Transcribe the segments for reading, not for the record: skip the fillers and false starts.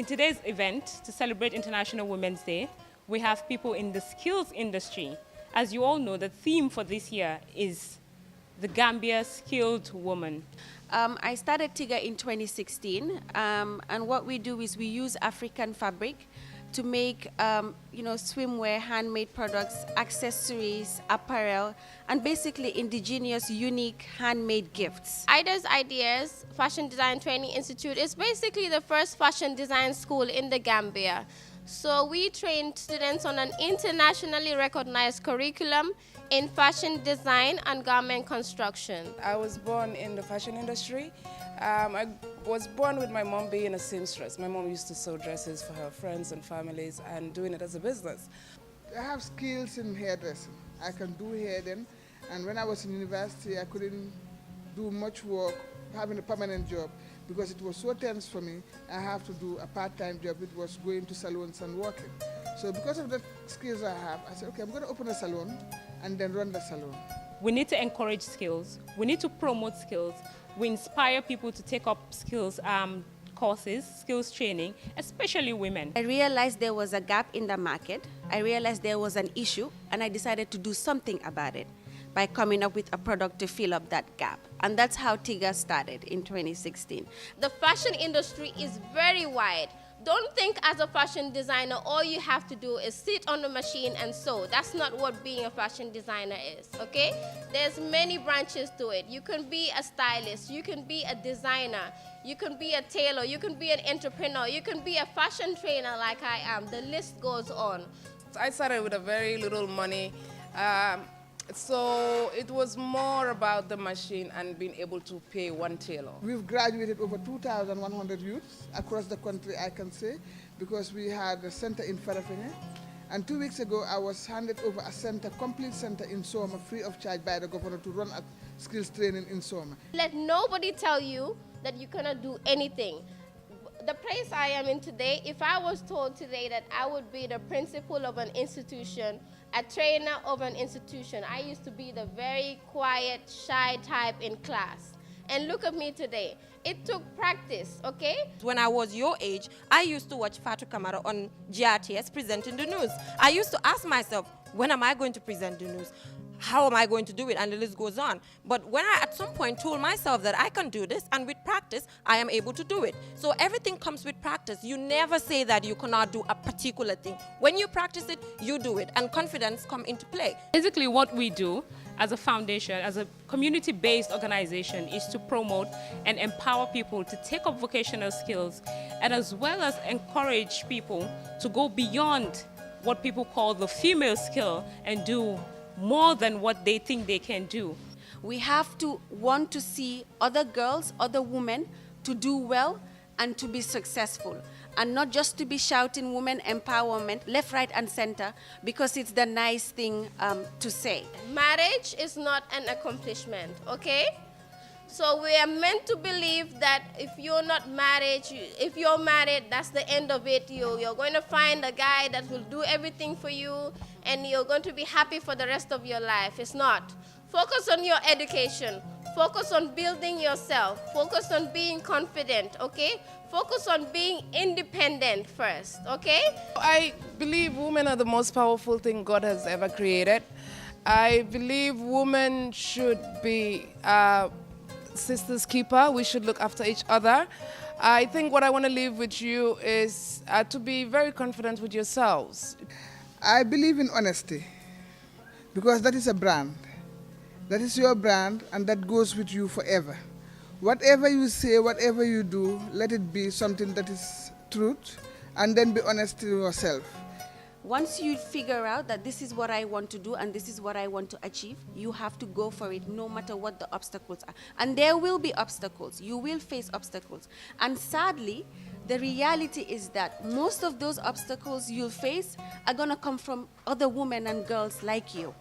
In today's event, to celebrate International Women's Day, we have people in the skills industry. As you all know, the theme for this year is the Gambia Skilled Woman. I started TIGA in 2016, and what we do is we use African fabric to make, swimwear, handmade products, accessories, apparel, and basically indigenous, unique, handmade gifts. IDA's Ideas Fashion Design Training Institute is basically the first fashion design school in the Gambia. So we train students on an internationally recognized curriculum in fashion design and garment construction. I was born in the fashion industry. I was born with my mom being a seamstress. My mom used to sew dresses for her friends and families and doing it as a business. I have skills in hairdressing. I can do hair then, and when I was in university, I couldn't do much work, having a permanent job, because it was so tense for me. I have to do a part-time job. It was going to salons and working. So because of the skills I have, I said, okay, I'm going to open a salon and then run the salon. We need to encourage skills. We need to promote skills. We inspire people to take up skills courses, skills training, especially women. I realized there was a gap in the market. I realized there was an issue, and I decided to do something about it by coming up with a product to fill up that gap. And that's how TIGA started in 2016. The fashion industry is very wide. Don't think as a fashion designer, all you have to do is sit on the machine and sew. That's not what being a fashion designer is, okay? There's many branches to it. You can be a stylist, you can be a designer, you can be a tailor, you can be an entrepreneur, you can be a fashion trainer like I am. The list goes on. I started with a very little money. So it was more about the machine and being able to pay one tailor. We've graduated over 2,100 youths across the country, I can say, because we had a center in Farafenni. And 2 weeks ago, I was handed over a center, complete center in Soma, free of charge by the governor to run a skills training in Soma. Let nobody tell you that you cannot do anything. The place I am in today, if I was told today that I would be the principal of an institution, a trainer of an institution, I used to be the very quiet, shy type in class. And look at me today. It took practice, okay? When I was your age, I used to watch Fatou Camara on GRTS presenting the news. I used to ask myself, when am I going to present the news? How am I going to do it? And the list goes on. But when I at some point told myself that I can do this, and with practice, I am able to do it. So everything comes with practice. You never say that you cannot do a particular thing. When you practice it, you do it, and confidence come into play. Basically, what we do as a foundation, as a community-based organization, is to promote and empower people to take up vocational skills, and as well as encourage people to go beyond what people call the female skill and do more than what they think they can do. We have to want to see other girls, other women to do well and to be successful, and not just to be shouting women empowerment left, right, and center because it's the nice thing to say. Marriage is not an accomplishment, okay? So we are meant to believe that if you're not married, if you're married, that's the end of it. You're going to find a guy that will do everything for you and you're going to be happy for the rest of your life. It's not. Focus on your education. Focus on building yourself. Focus on being confident, okay? Focus on being independent first, okay? I believe women are the most powerful thing God has ever created. I believe women should be sister's keeper. We should look after each other. I think what I want to leave with you is to be very confident with yourselves. I believe in honesty, because that is a brand. That is your brand, and that goes with you forever. Whatever you say, whatever you do, let it be something that is truth, and then be honest to yourself. Once you figure out that this is what I want to do and this is what I want to achieve, you have to go for it no matter what the obstacles are. And there will be obstacles. You will face obstacles. And sadly, the reality is that most of those obstacles you'll face are going to come from other women and girls like you.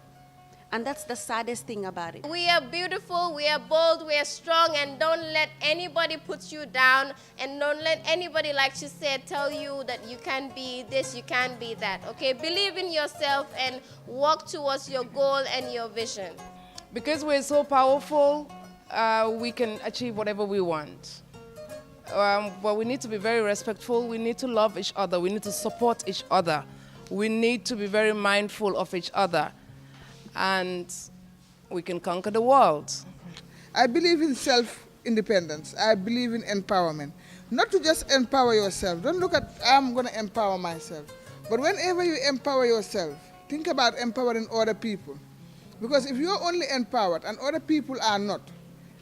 And that's the saddest thing about it. We are beautiful, we are bold, we are strong, and don't let anybody put you down, and don't let anybody, like she said, tell you that you can't be this, you can't be that, okay? Believe in yourself and walk towards your goal and your vision. Because we're so powerful, we can achieve whatever we want. but we need to be very respectful. We need to love each other. We need to support each other. We need to be very mindful of each other. And we can conquer the world. I believe in self-independence. I believe in empowerment. Not to just empower yourself. Don't look at, I'm going to empower myself. But whenever you empower yourself, think about empowering other people. Because if you're only empowered and other people are not,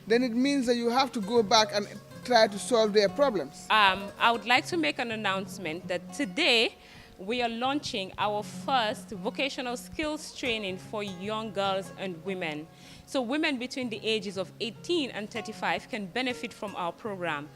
then it means that you have to go back and try to solve their problems. I would like to make an announcement that today we are launching our first vocational skills training for young girls and women. So women between the ages of 18 and 35 can benefit from our program.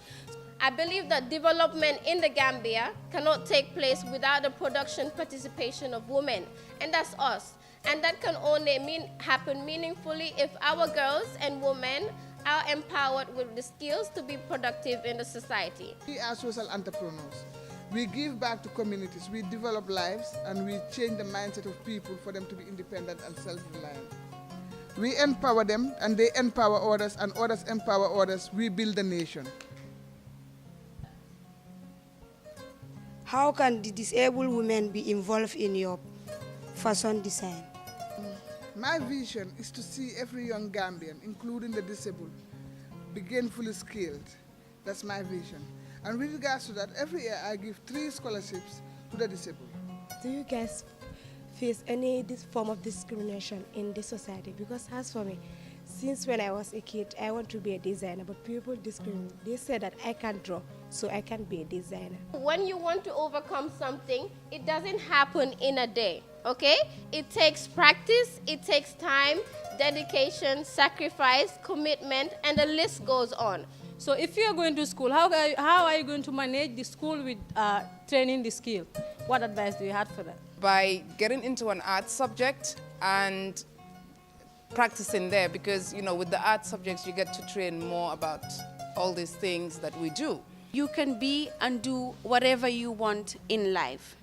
I believe that development in the Gambia cannot take place without the production participation of women, and that's us. And that can only happen meaningfully if our girls and women are empowered with the skills to be productive in the society. We are social entrepreneurs. We give back to communities, we develop lives, and we change the mindset of people for them to be independent and self-reliant. We empower them, and they empower others, and others empower others. We build a nation. How can the disabled women be involved in your fashion design? My vision is to see every young Gambian, including the disabled, be gainfully skilled. That's my vision. And with regards to that, every year I give 3 scholarships to the disabled. Do you guys face any form of discrimination in this society? Because as for me, since when I was a kid, I want to be a designer, but people discriminate. They say that I can't draw, so I can't be a designer. When you want to overcome something, it doesn't happen in a day, okay? It takes practice, it takes time, dedication, sacrifice, commitment, and the list goes on. So if you are going to school, how are you going to manage the school with training the skill? What advice do you have for that? By getting into an art subject and practicing there, because with the art subjects you get to train more about all these things that we do. You can be and do whatever you want in life.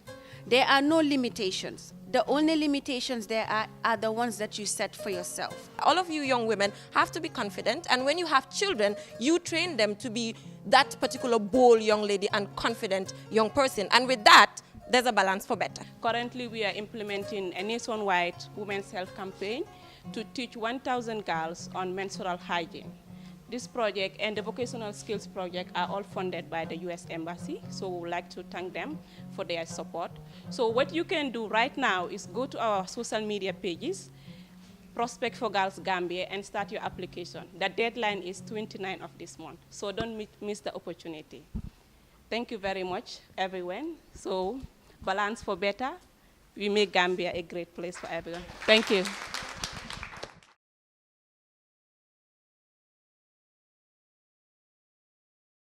There are no limitations. The only limitations there are the ones that you set for yourself. All of you young women have to be confident, and when you have children, you train them to be that particular bold young lady and confident young person. And with that, there's a balance for better. Currently, we are implementing a nationwide women's health campaign to teach 1,000 girls on menstrual hygiene. This project and the vocational skills project are all funded by the U.S. Embassy, so we would like to thank them for their support. So what you can do right now is go to our social media pages, Prospect for Girls Gambia, and start your application. The deadline is 29th of this month, so don't miss the opportunity. Thank you very much, everyone. So balance for better. We make Gambia a great place for everyone. Thank you.